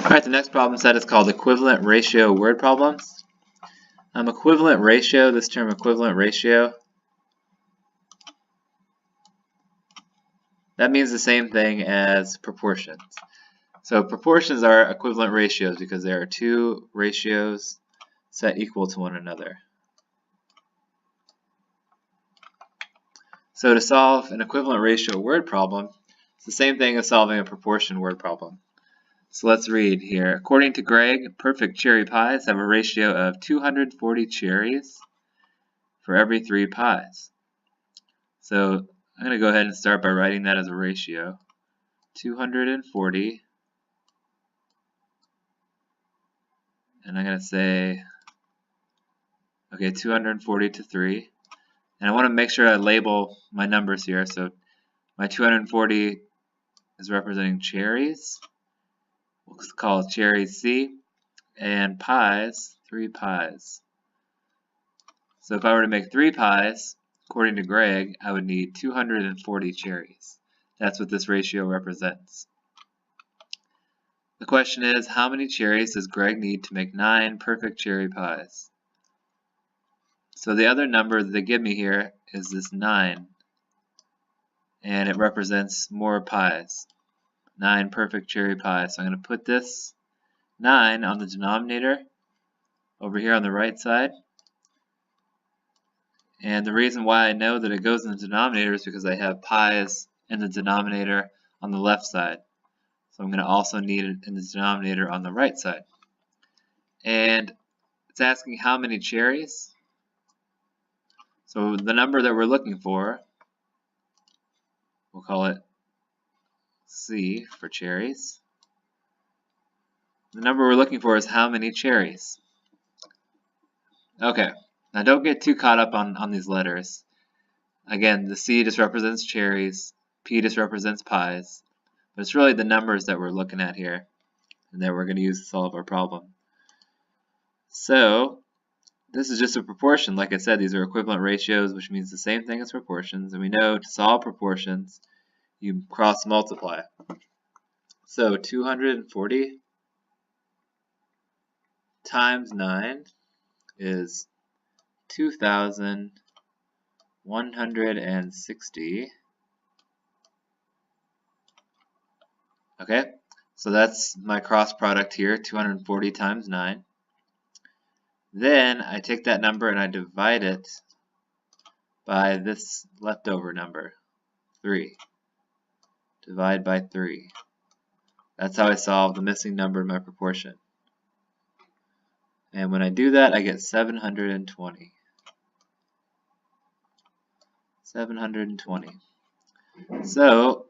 Alright, the next problem set is called equivalent ratio word problems. Equivalent ratio, this term equivalent ratio, that means the same thing as proportions. So proportions are equivalent ratios because there are two ratios set equal to one another. So to solve an equivalent ratio word problem, it's the same thing as solving a proportion word problem. So let's read here. According to Greg, perfect cherry pies have a ratio of 240 cherries for every 3 pies. So I'm going to go ahead and start by writing that as a ratio. 240, and I'm going to say, okay, 240 to 3. And I want to make sure I label my numbers here. So my 240 is representing cherries. We'll call it cherries C. And pies, 3 pies. So if I were to make 3 pies, according to Greg, I would need 240 cherries. That's what this ratio represents. The question is, how many cherries does Greg need to make 9 perfect cherry pies? So the other number that they give me here is this 9. And it represents more pies. 9 perfect cherry pies. So I'm going to put this 9 on the denominator over here on the right side. And the reason why I know that it goes in the denominator is because I have pies in the denominator on the left side. So I'm going to also need it in the denominator on the right side. And it's asking how many cherries. So the number that we're looking for, we'll call it C for cherries. The number we're looking for is how many cherries. Okay, now don't get too caught up on these letters. Again, the C just represents cherries, P just represents pies, but it's really the numbers that we're looking at here and that we're going to use to solve our problem. So this is just a proportion. Like I said, these are equivalent ratios, which means the same thing as proportions, and we know to solve proportions you cross multiply. So 240 times 9 is 2,160. Okay, so that's my cross product here, 240 times 9. Then I take that number and I divide it by this leftover number, 3. Divide by 3. That's how I solve the missing number in my proportion. And when I do that, I get 720. 720. So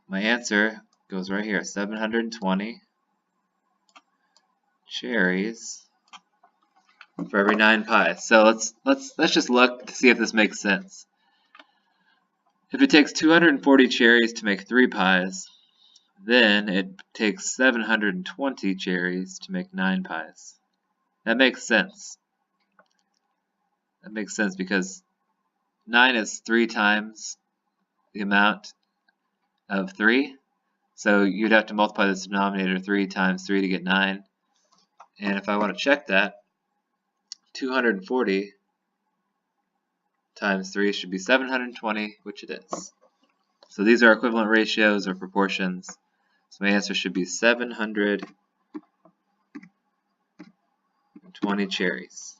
my answer goes right here, 720 cherries for every 9 pies. So let's just look to see if this makes sense. If it takes 240 cherries to make 3 pies, then it takes 720 cherries to make 9 pies. That makes sense. That makes sense because 9 is 3 times the amount of 3. So you'd have to multiply this denominator 3 times 3 to get 9. And if I want to check that, 240 times 3 should be 720, which it is. So these are equivalent ratios or proportions. So my answer should be 720 cherries.